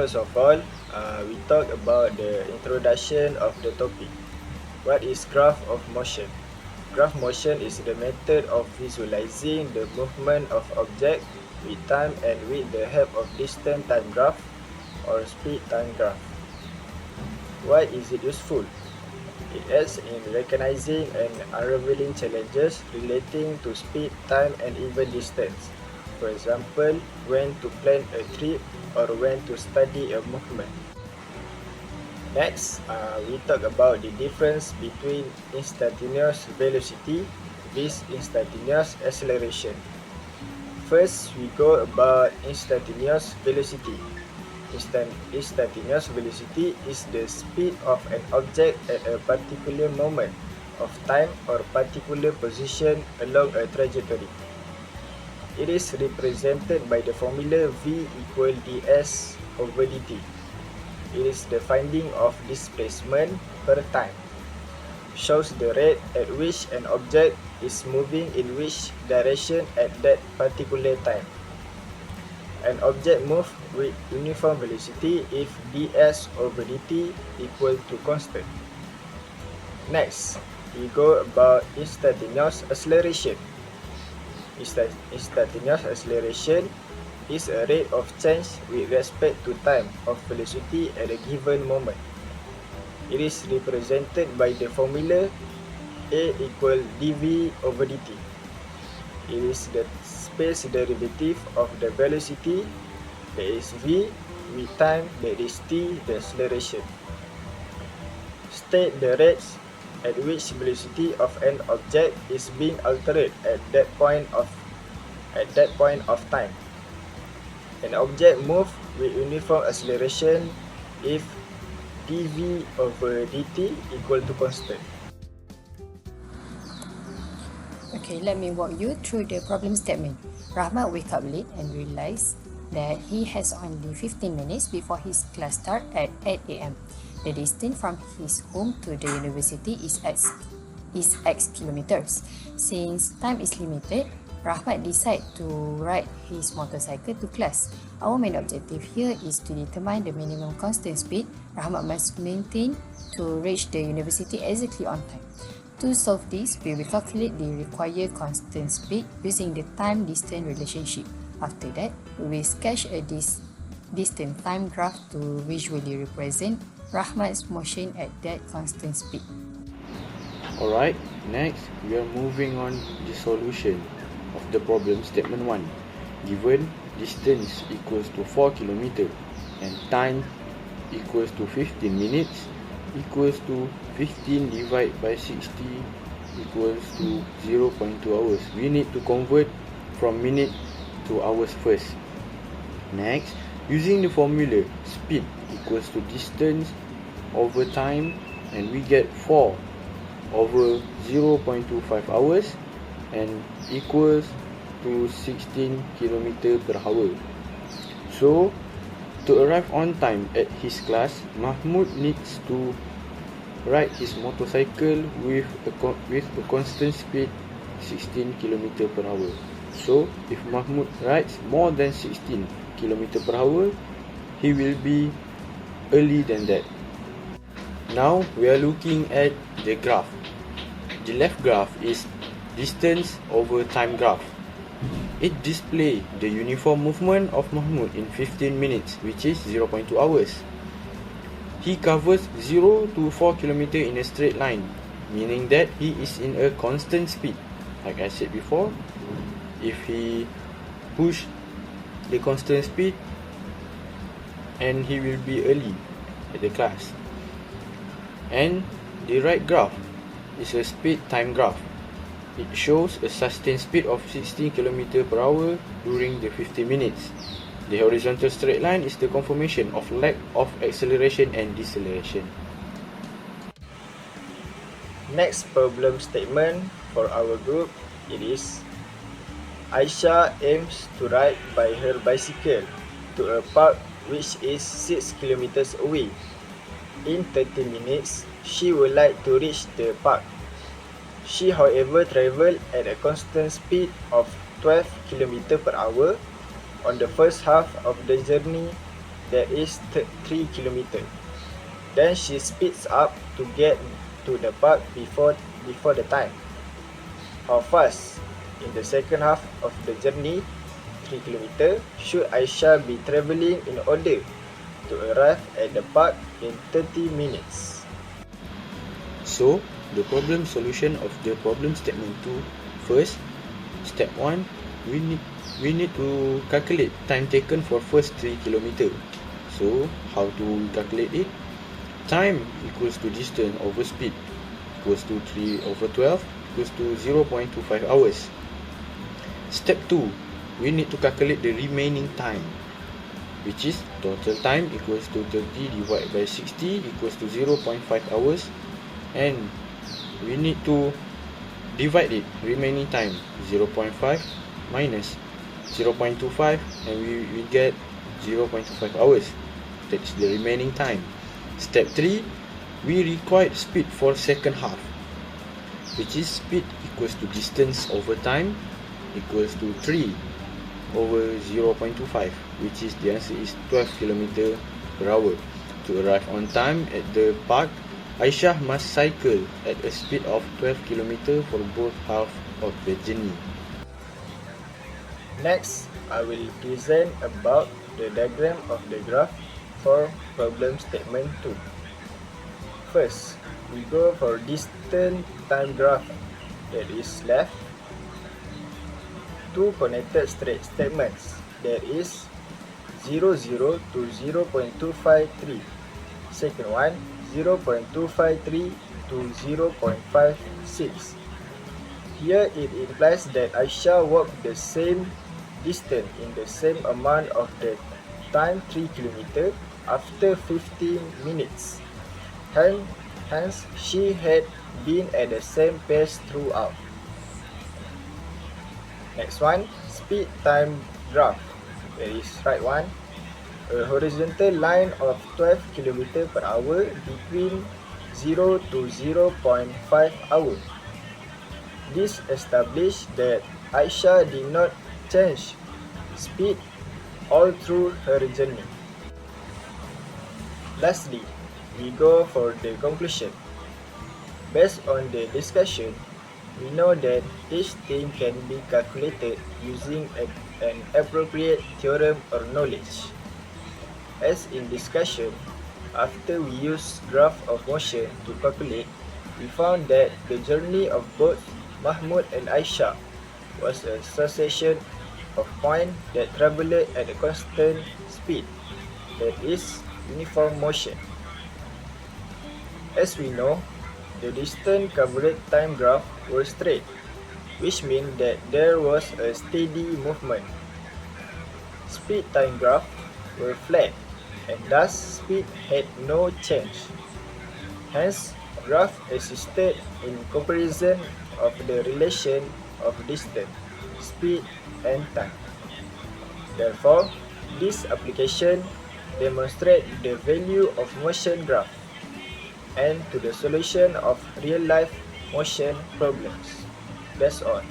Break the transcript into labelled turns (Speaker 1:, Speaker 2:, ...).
Speaker 1: first of all, we talk about the introduction of the topic. What is graph of motion? Graph motion is the method of visualizing the movement of object with time and with the help of distance time graph or speed time graph. Why is it useful? It aids in recognizing and unraveling challenges relating to speed, time, and even distance. For example, when to plan a trip or when to study a movement. Next, we talk about the difference between instantaneous velocity with instantaneous acceleration. First, we go about instantaneous velocity. Instantaneous velocity is the speed of an object at a particular moment of time or particular position along a trajectory. It is represented by the formula V equal ds over dt. It is the finding of displacement per time. Shows the rate at which an object is moving in which direction at that particular time. An object moves with uniform velocity if ds over dt equal to constant. Next, we go about instantaneous acceleration. Instantaneous acceleration is a rate of change with respect to time of velocity at a given moment. It is represented by the formula A equal dv over dt. It is the space derivative of the velocity, that is v, with time, that is t, the acceleration. State the rates at which velocity of an object is being altered at that point of time. An object moves with uniform acceleration if dv over dt equal to constant.
Speaker 2: Okay, let me walk you through the problem statement. Rahmat wake up late and realized that he has only 15 minutes before his class start at 8 a.m. The distance from his home to the university is X kilometers. Since time is limited, Rahmat decides to ride his motorcycle to class. Our main objective here is to determine the minimum constant speed Rahmat must maintain to reach the university exactly on time. To solve this, we will calculate the required constant speed using the time-distance relationship. After that, we will sketch a distance time graph to visually represent Rahmat's motion at that constant speed.
Speaker 3: Alright, next we are moving on to the solution of the problem statement 1. Given distance equals to 4 km and time equals to 15 minutes equals to 15 divided by 60 equals to 0.2 hours. We need to convert from minute to hours first. Next, using the formula speed equals to distance over time, and we get 4 over 0.25 hours and equals to 16 km per hour. So, to arrive on time at his class, Mahmud needs to ride his motorcycle with a constant speed 16 km per hour. So, if Mahmud rides more than 16 km per hour, he will be early than that. Now, we are looking at the graph. The left graph is distance over time graph. It displays the uniform movement of Mahmud in 15 minutes, which is 0.2 hours. He covers 0 to 4 km in a straight line, meaning that he is in a constant speed. Like I said before, if he push the constant speed, and he will be early at the class. And the right graph is a speed time graph. It shows a sustained speed of 16 km per hour during the 50 minutes. The horizontal straight line is the confirmation of lack of acceleration and deceleration.
Speaker 1: Next problem statement for our group, it is Aisha aims to ride by her bicycle to a park which is 6 kilometers away. In 30 minutes, she would like to reach the park. She, however, travelled at a constant speed of 12 km per hour on the first half of the journey that is 3 km. Then she speeds up to get to the park before the time. How fast in the second half of the journey, 3 km, should Aisha be travelling in order to arrive at the park in 30 minutes?
Speaker 3: So, the problem solution of the problem statement 2. First, step 1, we need to calculate time taken for first 3 km. So, how to calculate it? Time equals to distance over speed equals to 3 over 12 equals to 0.25 hours. Step 2, we need to calculate the remaining time, which is total time equals to 30 divided by 60 equals to 0.5 hours, and we need to divide it, remaining time 0.5 minus 0.25, and we get 0.25 hours. That's the remaining time. Step 3, we required speed for second half, which is speed equals to distance over time equals to 3 over 0.25, which is the answer is 12 km per hour. To arrive on time at the park, Aisha must cycle at a speed of 12 km for both half of the journey.
Speaker 1: Next, I will present about the diagram of the graph for problem statement 2. First, we go for distance time graph, that is left. Two connected straight statements, that is 0, 0 to 0.253. Second one, 0.253 to 0.56. Here it implies that Aisha walked the same distance in the same amount of the time 3 km after 15 minutes. Hence, she had been at the same pace throughout. Next one, speed time graph. That is right one. A horizontal line of 12 km per hour between 0 to 0.5 hours. This established that Aisha did not change speed all through her journey. Lastly, we go for the conclusion. Based on the discussion, we know that each thing can be calculated using an appropriate theorem or knowledge. As in discussion, after we used graph of motion to calculate, we found that the journey of both Mahmud and Aisha was a succession of points that travelled at a constant speed, that is, uniform motion. As we know, the distance covered time graph were straight, which means that there was a steady movement. Speed time graph were flat, and thus speed had no change. Hence, graph existed in comparison of the relation of distance, speed, and time. Therefore, this application demonstrates the value of motion graph and to the solution of real-life motion problems. That's all.